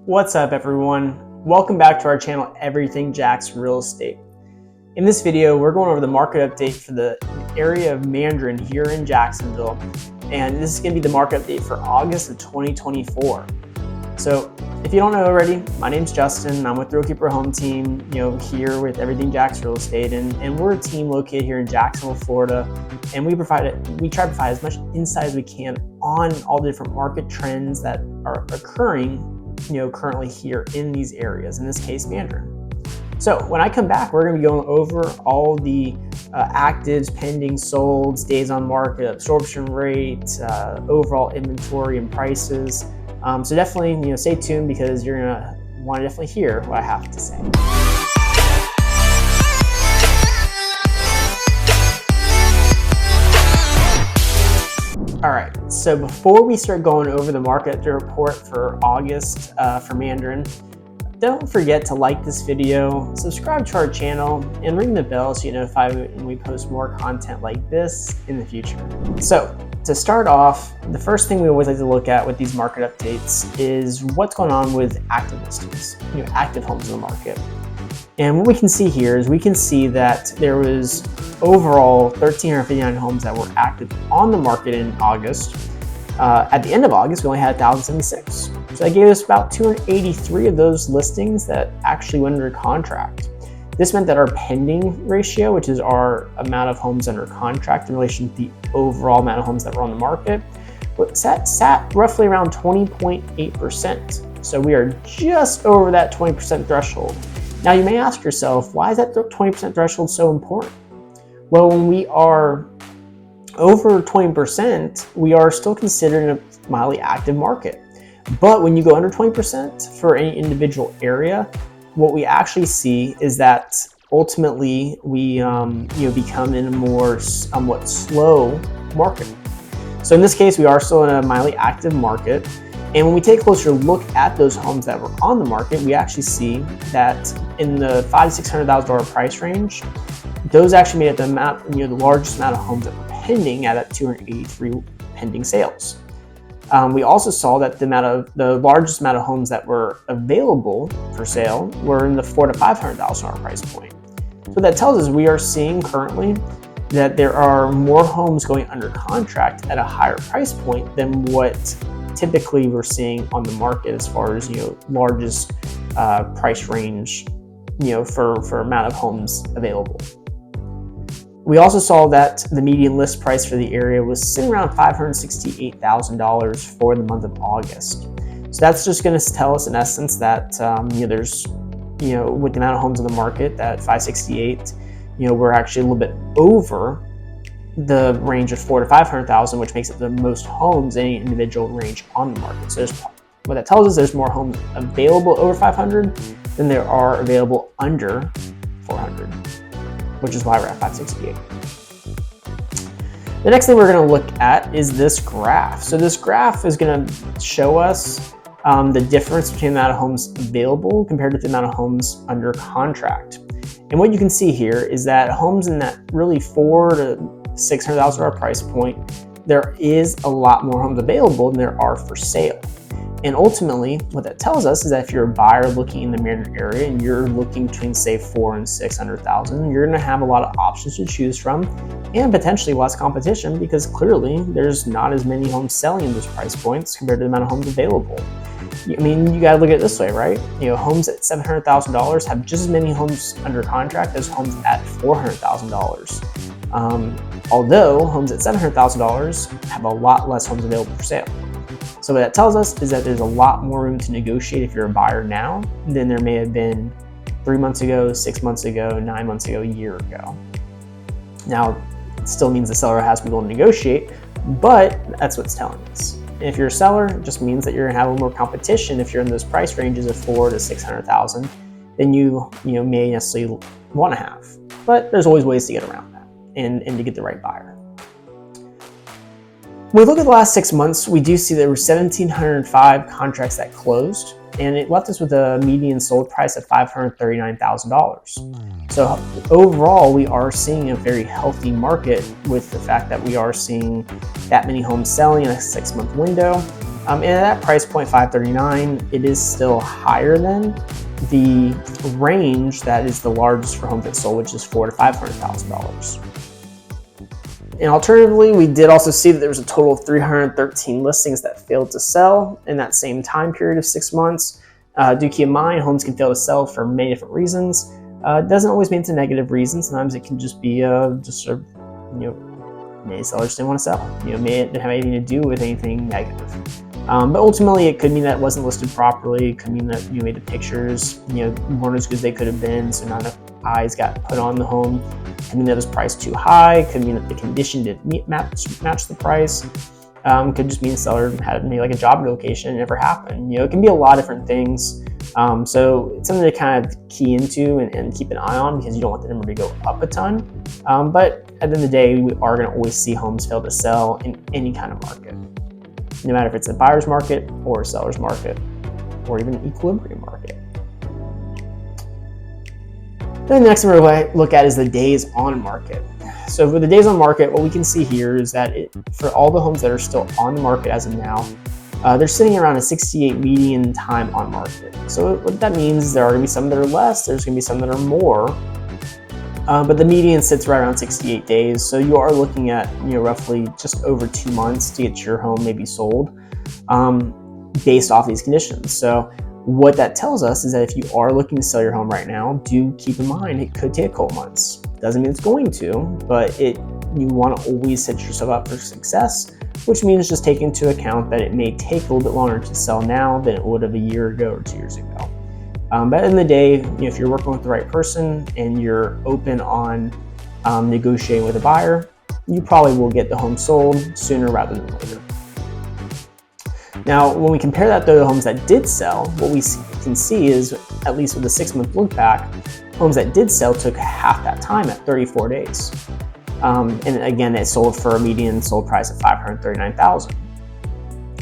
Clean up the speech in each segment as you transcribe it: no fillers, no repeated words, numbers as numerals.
What's up, everyone? Welcome back to our channel, Everything Jax Real Estate. In this video, we're going over the market update for the area of Mandarin here in Jacksonville, and this is going to be the market update for August of 2024. So, if you don't know already, my name's Justin. I'm with the Realkeeper Home Team, here with Everything Jax Real Estate, and we're a team located here in Jacksonville, Florida, and we try to provide as much insight as we can on all the different market trends that are occurring currently here in these areas, in this case, Mandarin. So when I come back, we're going to be going over all the actives, pending, solds, days on market, absorption rate, overall inventory and prices. So definitely, stay tuned because you're going to want to definitely hear what I have to say. All right, so before we start going over the market report for August for Mandarin, don't forget to like this video, subscribe to our channel, and ring the bell so you're notified when we post more content like this in the future. So to start off, the first thing we always like to look at with these market updates is what's going on with active listings, active homes in the market. And what we can see here is we can see that there was overall 1,359 homes that were active on the market in August. At the end of August, we only had 1,076. So that gave us about 283 of those listings that actually went under contract. This meant that our pending ratio, which is our amount of homes under contract in relation to the overall amount of homes that were on the market, sat roughly around 20.8%. So we are just over that 20% threshold. Now you may ask yourself, why is that 20% threshold so important? Well, when we are over 20%, we are still considered a mildly active market. But when you go under 20% for any individual area, what we actually see is that ultimately we become in a more somewhat slow market. So in this case, we are still in a mildly active market. And when we take a closer look at those homes that were on the market, we actually see that in the $500,000 to $600,000 price range, those actually made up the largest amount of homes that were pending at that 283 pending sales. We also saw that the largest amount of homes that were available for sale were in the $400,000 to $500,000 price point. So what that tells us we are seeing currently that there are more homes going under contract at a higher price point than what typically we're seeing on the market as far as largest price range for amount of homes available. We also saw that the median list price for the area was sitting around $568,000 for the month of August. So that's just going to tell us in essence that there's with the amount of homes on the market, that 568, we're actually a little bit over the range of $400,000 to $500,000, which makes it the most homes in any individual range on the market. So what that tells us, there's more homes available over 500 than there are available under 400, which is why we're at 568. The next thing we're going to look at is this graph. So this graph is going to show us the difference between the amount of homes available compared to the amount of homes under contract. And what you can see here is that homes in that really $400,000 to $600,000 price point, there is a lot more homes available than there are for sale. And ultimately, what that tells us is that if you're a buyer looking in the Mandarin area and you're looking between say $400,000 and $600,000, you're going to have a lot of options to choose from and potentially less competition because clearly there's not as many homes selling in those price points compared to the amount of homes available. I mean, you got to look at it this way, right? Homes at $700,000 have just as many homes under contract as homes at $400,000. Although homes at $700,000 have a lot less homes available for sale. So what that tells us is that there's a lot more room to negotiate if you're a buyer now than there may have been 3 months ago, 6 months ago, 9 months ago, a year ago. Now, it still means the seller has to be able to negotiate, but that's what's telling us. And if you're a seller, it just means that you're gonna have a little more competition if you're in those price ranges of $400,000 to $600,000 than you may necessarily want to have. But there's always ways to get around that and to get the right buyer. When we look at the last 6 months, we do see there were 1,705 contracts that closed, and it left us with a median sold price of $539,000. So overall, we are seeing a very healthy market with the fact that we are seeing that many homes selling in a 6-month window. And at that price point, $539,000, it is still higher than the range that is the largest for homes that sold, which is $400,000 to $500,000. And alternatively, we did also see that there was a total of 313 listings that failed to sell in that same time period of 6 months. Do keep in mind, homes can fail to sell for many different reasons. It doesn't always mean it's a negative reason. Sometimes it can just be maybe sellers didn't want to sell. May it have anything to do with anything negative. But ultimately, it could mean that it wasn't listed properly. It could mean that maybe the pictures weren't as good as they could have been, so not enough eyes got put on the home. It could mean that it was priced too high. It could mean that the condition didn't match the price. It could just mean the seller had maybe like a job relocation and it never happened. It can be a lot of different things. So it's something to kind of key into and keep an eye on, because you don't want the number to go up a ton. But at the end of the day, we are going to always see homes fail to sell in any kind of market, no matter if it's a buyer's market or a seller's market or even an equilibrium market. Then the next thing we're going to look at is the days on market. So for the days on market, what we can see here is that for all the homes that are still on the market as of now, they're sitting around a 68 median time on market. So what that means is there are going to be some that are less, there's going to be some that are more, but the median sits right around 68 days. So you are looking at roughly just over 2 months to get your home maybe sold based off these conditions. So what that tells us is that if you are looking to sell your home right now, do keep in mind it could take a couple months. Doesn't mean it's going to, but you want to always set yourself up for success, which means just take into account that it may take a little bit longer to sell now than it would have a year ago or 2 years ago. But at the end of the day, if you're working with the right person and you're open on negotiating with a buyer, you probably will get the home sold sooner rather than later. Now, when we compare that to the homes that did sell, what we can see is, at least with a 6-month look back, homes that did sell took half that time at 34 days. And again, it sold for a median sold price of $539,000.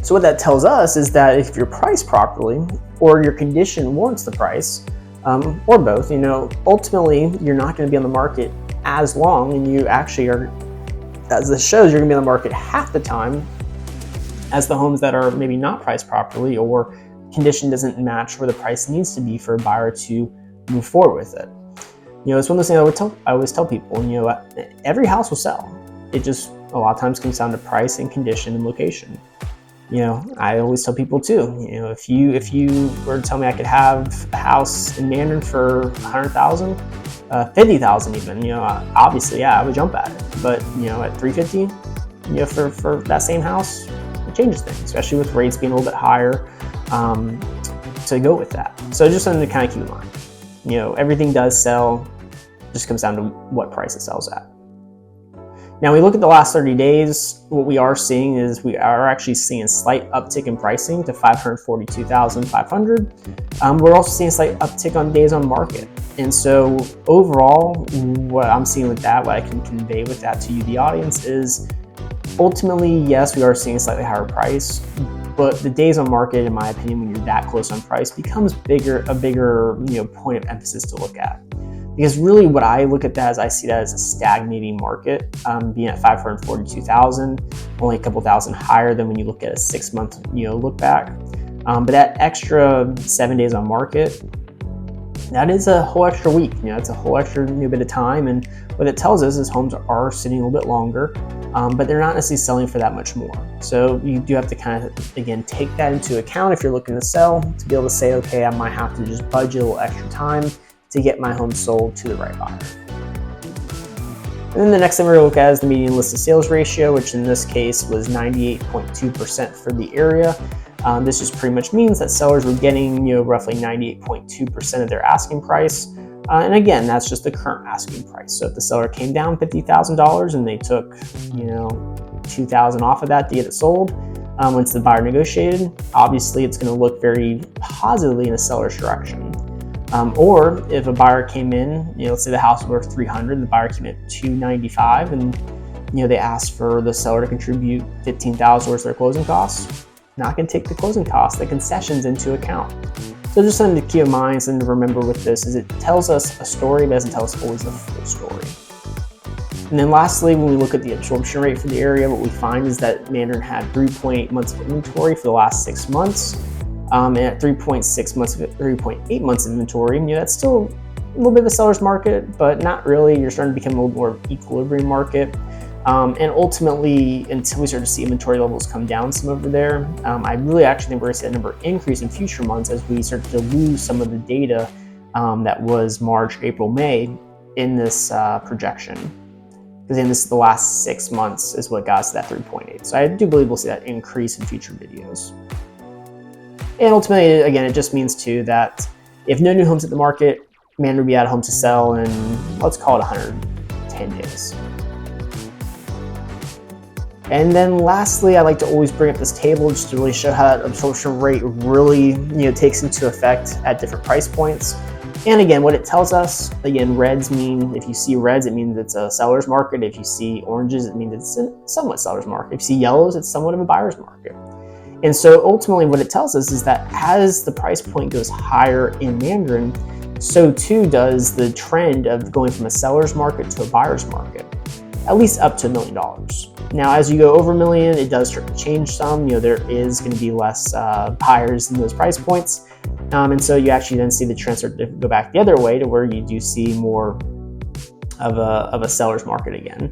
So what that tells us is that if you're priced properly, or your condition warrants the price, or both, ultimately you're not going to be on the market as long, and you actually are, as this shows, you're going to be on the market half the time as the homes that are maybe not priced properly, or condition doesn't match where the price needs to be for a buyer to move forward with it. It's one of those things I always tell people, every house will sell. It just a lot of times comes down to price and condition and location. I always tell people too, if you were to tell me I could have a house in Mandarin for $100,000, $50,000 even, obviously, yeah, I would jump at it. But, at $350,000, for that same house, it changes things, especially with rates being a little bit higher, to go with that. So just something to kind of keep in mind. Everything does sell, just comes down to what price it sells at. Now we look at the last 30 days, what we are seeing is we are actually seeing a slight uptick in pricing to $542,500. We're also seeing a slight uptick on days on market. And so overall, what I'm seeing with that, what I can convey with that to you, the audience, is ultimately, yes, we are seeing a slightly higher price, but the days on market, in my opinion, when you're that close on price, becomes a bigger point of emphasis to look at. Because really what I look at that as, I see that as a stagnating market, being at $542,000, only a couple thousand higher than when you look at a 6-month look back. But that extra 7 days on market, that is a whole extra week. It's a whole extra bit of time. And what it tells us is homes are sitting a little bit longer, but they're not necessarily selling for that much more. So you do have to kind of, again, take that into account if you're looking to sell, to be able to say, okay, I might have to just budget a little extra time to get my home sold to the right buyer. And then the next thing we're going to look at is the median listed sales ratio, which in this case was 98.2% for the area. This just pretty much means that sellers were getting roughly 98.2% of their asking price. And again, that's just the current asking price. So if the seller came down $50,000 and they took $2,000 off of that to get it sold, once the buyer negotiated, obviously it's going to look very positively in the seller's direction. Or if a buyer came in, let's say the house was worth $300,000, the buyer came in at $295,000, and they asked for the seller to contribute $15,000 worth of their closing costs, not going to take the closing costs, the concessions into account. So just something to keep in mind, something to remember with this is it tells us a story, but doesn't tell us always the full story. And then lastly, when we look at the absorption rate for the area, what we find is that Mandarin had 3.8 months of inventory for the last 6 months. And at 3.6 months, 3.8 months of inventory, that's still a little bit of a seller's market, but not really. You're starting to become a little more equilibrium market. And ultimately, until we start to see inventory levels come down some over there, I really actually think we're going to see that number increase in future months as we start to lose some of the data that was March, April, May in this projection. Because then this is the last 6 months is what got us to that 3.8. So I do believe we'll see that increase in future videos. And ultimately, again, it just means too that if no new homes at the market, Mandarin will be out of homes to sell in, let's call it 110 days. And then lastly, I like to always bring up this table just to really show how that absorption rate really takes into effect at different price points. And again, what it tells us, again, reds mean, if you see reds, it means it's a seller's market. If you see oranges, it means it's a somewhat seller's market. If you see yellows, it's somewhat of a buyer's market. And so ultimately what it tells us is that as the price point goes higher in Mandarin, so too does the trend of going from a seller's market to a buyer's market, at least up to $1 million. Now, as you go over $1 million, it does start to change some. There is going to be less buyers in those price points. And so you actually then see the trend start to go back the other way to where you do see more of a seller's market again.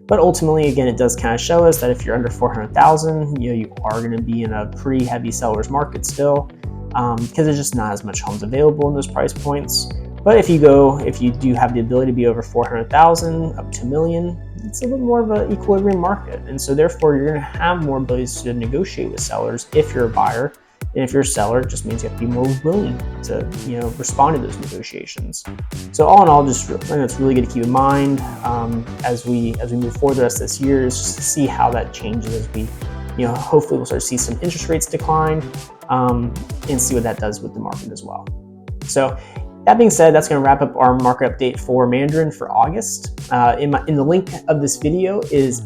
But ultimately, again, it does kind of show us that if you're under 400,000, you are going to be in a pretty heavy seller's market still, because there's just not as much homes available in those price points. But if you do have the ability to be over 400,000 up to $1 million, it's a little more of an equilibrium market. And so therefore, you're going to have more abilities to negotiate with sellers if you're a buyer. And if you're a seller, it just means you have to be more willing to respond to those negotiations. So all in all, just I think it's really good to keep in mind as we move forward the rest of this year, is just to see how that changes as we hopefully we'll start to see some interest rates decline and see what that does with the market as well. So that being said, that's going to wrap up our market update for Mandarin for August. In the link of this video is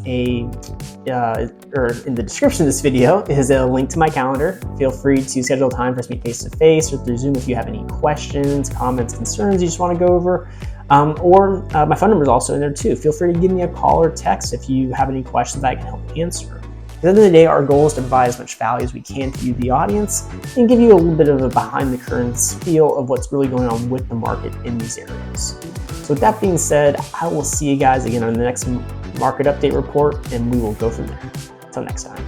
or in the description of this video is a link to my calendar. Feel free to schedule time for us to meet face to face or through Zoom if you have any questions, comments, concerns you just want to go over. Or my phone number is also in there too. Feel free to give me a call or text if you have any questions that I can help answer. At the end of the day, our goal is to provide as much value as we can to you, the audience, and give you a little bit of a behind the curtains feel of what's really going on with the market in these areas. So with that being said, I will see you guys again on the next market update report, and we will go from there. Until next time.